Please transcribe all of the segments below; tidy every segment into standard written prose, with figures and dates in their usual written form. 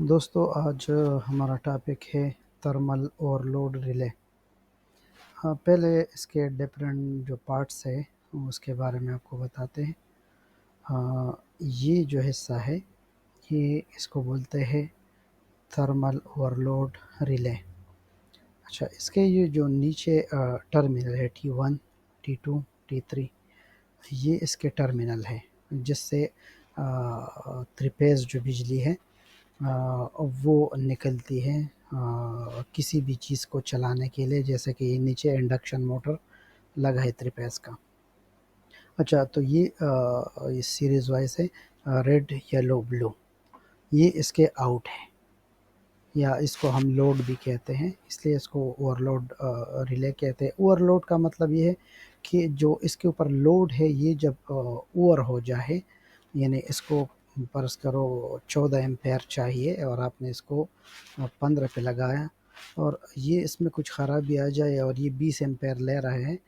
दोस्तों आज हमारा टॉपिक है थर्मल ओवरलोड रिले। हाँ, पहले इसके डिफरेंट जो पार्ट्स है उसके बारे में आपको बताते हैं। ये जो हिस्सा है ये इसको बोलते हैं थर्मल ओवरलोड रिले। अच्छा, इसके ये जो नीचे टर्मिनल है T1, T2, T3, ये इसके टर्मिनल है जिससे थ्री फेज जो बिजली है वो निकलती है किसी भी चीज़ को चलाने के लिए, जैसे कि नीचे इंडक्शन मोटर लगा है थ्री फेज का। अच्छा, तो ये सीरीज वाइज है, रेड येलो ब्लू, ये इसके आउट है या इसको हम लोड भी कहते हैं, इसलिए इसको ओवरलोड रिले कहते हैं। ओवरलोड का मतलब ये है कि जो इसके ऊपर लोड है ये जब ओवर हो जाए, यानी इसको फर्ज करो 14 एम्पेयर चाहिए और आपने इसको 15 पे लगाया और ये इसमें कुछ ख़राबी आ जाए और ये 20 एम्पेयर ले रहे हैं,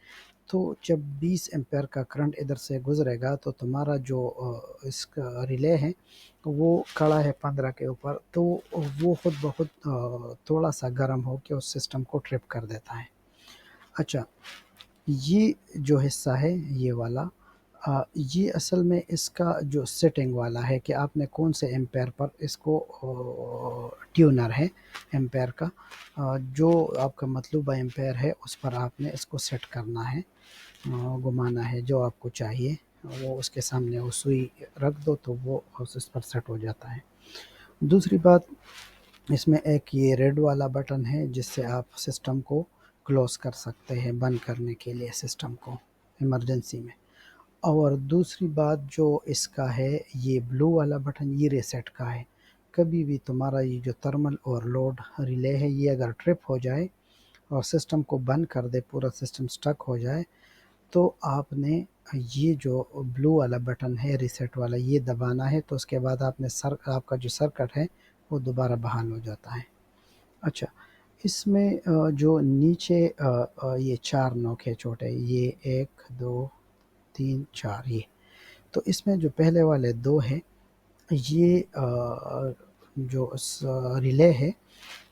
तो जब 20 एम्पेयर का करंट इधर से गुजरेगा तो तुम्हारा जो इसका रिले है वो खड़ा है 15 के ऊपर, तो वो खुद ब खुद थोड़ा सा गर्म हो के उस सिस्टम को ट्रिप कर देता है। अच्छा, ये जो हिस्सा है ये वाला, ये असल में इसका जो सेटिंग वाला है कि आपने कौन से एम्पेयर पर इसको ट्यूनर है एम्पेयर का, जो आपका मतलूबा एम्पेयर है उस पर आपने इसको सेट करना है, घुमाना है जो आपको चाहिए। वो उसके सामने वो सुई रख दो तो वो उस पर सेट हो जाता है। दूसरी बात, इसमें एक ये रेड वाला बटन है जिससे आप सिस्टम को क्लोज़ कर सकते हैं, बंद करने के लिए सिस्टम को इमरजेंसी में। और दूसरी बात जो इसका है, ये ब्लू वाला बटन ये रीसेट का है। कभी भी तुम्हारा ये जो थर्मल ओवरलोड रिले है ये अगर ट्रिप हो जाए और सिस्टम को बंद कर दे, पूरा सिस्टम स्टक हो जाए, तो आपने ये जो ब्लू वाला बटन है रीसेट वाला ये दबाना है, तो उसके बाद आपका जो सर्किट है वो दोबारा बहाल हो जाता है। अच्छा, इसमें जो नीचे ये 4 नोक है छोटे, ये 1, 2, 3, 4 ये, तो इसमें जो पहले वाले 2 हैं ये जो रिले है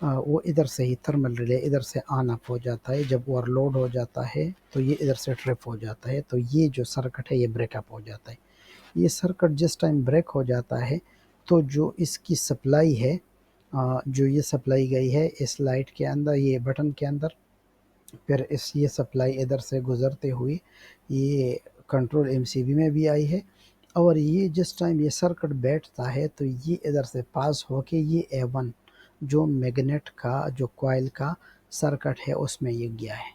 वो इधर से ही थर्मल रिले इधर से ऑन अप हो जाता है। जब ओवरलोड हो जाता है तो ये इधर से ट्रिप हो जाता है, तो ये जो सर्किट है ये ब्रेकअप हो जाता है। ये सर्किट जिस टाइम ब्रेक हो जाता है तो जो इसकी सप्लाई है, जो ये सप्लाई गई है इस लाइट के अंदर, ये बटन के अंदर, फिर इस ये सप्लाई इधर से गुज़रते हुए ये कंट्रोल एमसीबी में भी आई है, और ये जिस टाइम ये सर्किट बैठता है तो ये इधर से पास होके ये A1 जो मैग्नेट का जो कॉइल का सर्किट है उसमें ये गया है,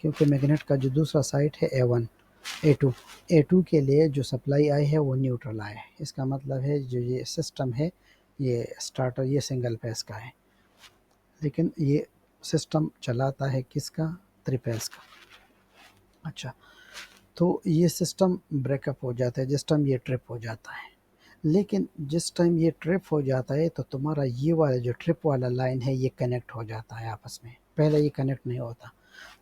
क्योंकि मैग्नेट का जो दूसरा साइड है A1, A2 के लिए जो सप्लाई आई है वो न्यूट्रल आया है। इसका मतलब है जो ये सिस्टम है ये स्टार्टर ये सिंगल फेस का है, लेकिन ये सिस्टम चलाता है किसका, थ्री फेस का। अच्छा, तो ये सिस्टम ब्रेकअप हो जाता है जिस टाइम ये ट्रिप हो जाता है, लेकिन जिस टाइम ये ट्रिप हो जाता है तो तुम्हारा ये वाला जो ट्रिप वाला लाइन है ये कनेक्ट हो जाता है आपस में। पहले ये कनेक्ट नहीं होता,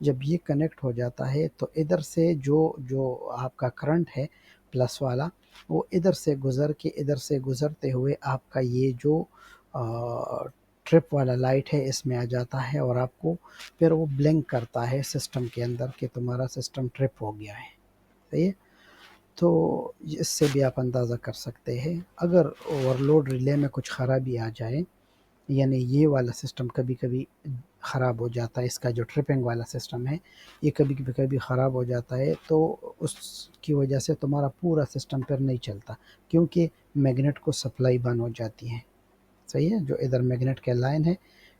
जब ये कनेक्ट हो जाता है तो इधर से जो जो आपका करंट है प्लस वाला वो इधर से गुज़र के इधर से गुज़रते हुए आपका ये जो ट्रिप वाला लाइट है इसमें आ जाता है और आपको फिर वो ब्लिंक करता है सिस्टम के अंदर कि तुम्हारा सिस्टम ट्रिप हो गया है। सही है, तो इससे भी आप अंदाज़ा कर सकते हैं अगर ओवरलोड रिले में कुछ ख़राबी आ जाए, यानी ये वाला सिस्टम कभी कभी ख़राब हो जाता है, इसका जो ट्रिपिंग वाला सिस्टम है ये कभी ख़राब हो जाता है, तो उसकी वजह से तुम्हारा पूरा सिस्टम फिर नहीं चलता, क्योंकि मैग्नेट को सप्लाई बंद हो जाती है। सही है, जो इधर मैग्नेट के लाइन है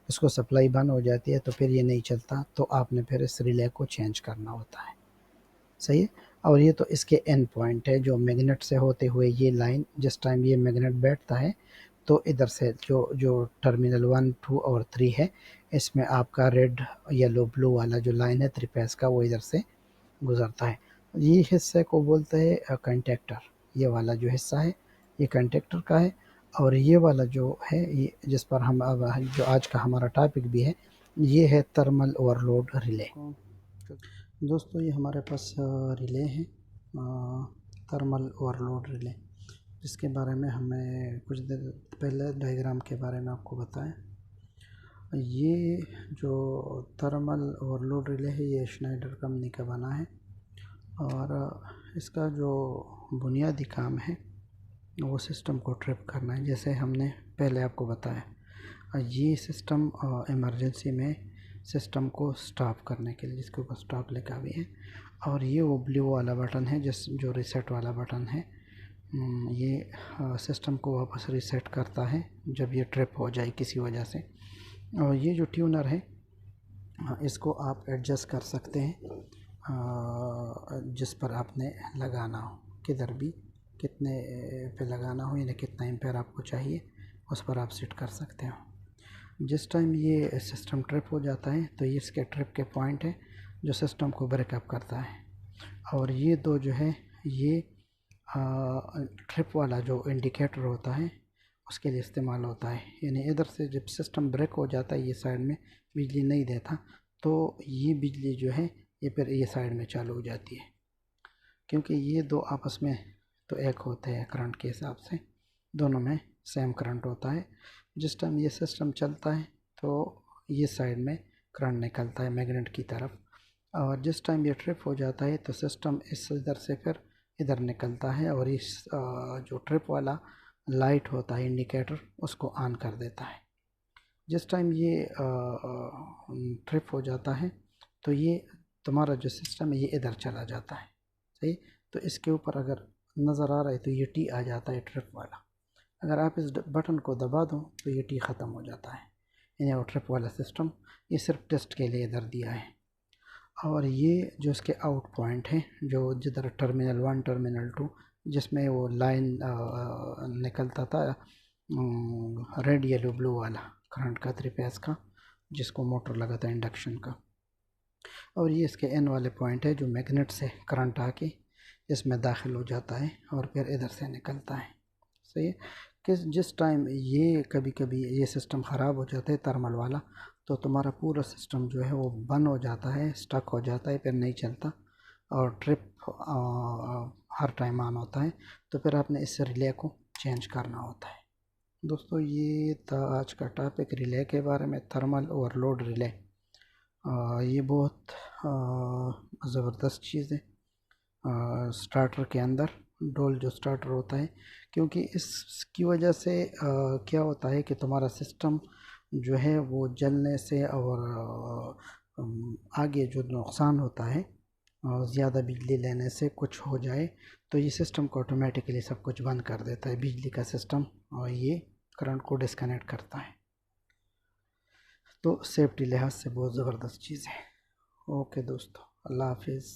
इसको सप्लाई बंद हो जाती है तो फिर ये नहीं चलता, तो आपने फिर इस रिले को चेंज करना होता है। सही है, और ये तो इसके एंड पॉइंट है जो मैग्नेट से होते हुए ये लाइन जिस टाइम ये मैग्नेट बैठता है तो इधर से जो जो टर्मिनल 1, 2 और 3 है इसमें आपका रेड येलो ब्लू वाला जो लाइन है थ्री फेस का वो इधर से गुजरता है। ये हिस्से को बोलते हैं कंटेक्टर, ये वाला जो हिस्सा है ये कंटेक्टर का है, और ये वाला जो है ये जिस पर हम अब जो आज का हमारा टॉपिक भी है ये है थर्मल ओवरलोड रिले। दोस्तों ये हमारे पास रिले हैं, थर्मल ओवरलोड रिले। जिसके बारे में हमें कुछ देर पहले डायग्राम के बारे में आपको बताएं। ये जो थर्मल ओवरलोड रिले है ये श्नाइडर कंपनी का बना है और इसका जो बुनियादी काम है वो सिस्टम को ट्रिप करना है। जैसे हमने पहले आपको बताया, ये सिस्टम इमरजेंसी में सिस्टम को स्टॉप करने के लिए, जिसके ऊपर स्टॉप लिखा भी है, और ये वो ब्लू वाला बटन है जो रीसेट वाला बटन है। ये सिस्टम को वापस रीसेट करता है जब ये ट्रिप हो जाए किसी वजह से। और ये जो ट्यूनर है इसको आप एडजस्ट कर सकते हैं जिस पर आपने लगाना हो, किधर भी कितने पे लगाना हो, यानी कितना एम्पेयर आपको चाहिए उस पर आप सेट कर सकते हो। जिस टाइम ये सिस्टम ट्रिप हो जाता है तो ये इसके ट्रिप के पॉइंट है जो सिस्टम को ब्रेकअप करता है। और ये दो जो है ये ट्रिप वाला जो इंडिकेटर होता है उसके लिए इस्तेमाल होता है। यानी इधर से जब सिस्टम ब्रेक हो जाता है, ये साइड में बिजली नहीं देता, तो ये बिजली जो है ये फिर ये साइड में चालू हो जाती है, क्योंकि ये दो आपस में तो एक होते हैं करंट के हिसाब से, दोनों में सेम करंट होता है। जिस टाइम ये सिस्टम चलता है तो ये साइड में करंट निकलता है मैग्नेट की तरफ, और जिस टाइम ये ट्रिप हो जाता है तो सिस्टम इस इधर से फिर इधर निकलता है और इस जो ट्रिप वाला लाइट होता है इंडिकेटर उसको ऑन कर देता है। जिस टाइम ये ट्रिप हो जाता है तो ये तुम्हारा जो सिस्टम है ये इधर चला जाता है, सही। तो इसके ऊपर अगर नज़र आ रहा है तो ये टी आ जाता है ट्रिप वाला। अगर आप इस बटन को दबा दो तो ये टी ख़त्म हो जाता है, यानी वो ट्रिप वाला सिस्टम ये सिर्फ टेस्ट के लिए इधर दिया है। और ये जो इसके आउट पॉइंट है जो जिधर टर्मिनल 1 टर्मिनल 2 जिसमें वो लाइन निकलता था रेड येलो ब्लू वाला करंट का 3 फेस का, जिसको मोटर लगा था इंडक्शन का। और ये इसके एन वाले पॉइंट है जो मैग्नेट से करंट आके इसमें दाखिल हो जाता है और फिर इधर से निकलता है, सही है। जिस टाइम ये कभी कभी ये सिस्टम ख़राब हो जाता है थर्मल वाला, तो तुम्हारा पूरा सिस्टम जो है वो बंद हो जाता है, स्टक हो जाता है, फिर नहीं चलता और ट्रिप हर टाइम ऑन होता है। तो फिर आपने इस रिले को चेंज करना होता है। दोस्तों ये था आज का टॉपिक रिले के बारे में, थर्मल ओवरलोड रिले। ये बहुत ज़बरदस्त चीज़ है स्टार्टर के अंदर, डोल जो स्टार्टर होता है, क्योंकि इसकी वजह से क्या होता है कि तुम्हारा सिस्टम जो है वो जलने से और आगे जो नुकसान होता है ज़्यादा बिजली लेने से कुछ हो जाए तो ये सिस्टम को ऑटोमेटिकली सब कुछ बंद कर देता है, बिजली का सिस्टम, और ये करंट को डिस्कनेक्ट करता है। तो सेफ्टी लिहाज से बहुत ज़बरदस्त चीज़ है। ओके दोस्तों, अल्लाह हाफिज़।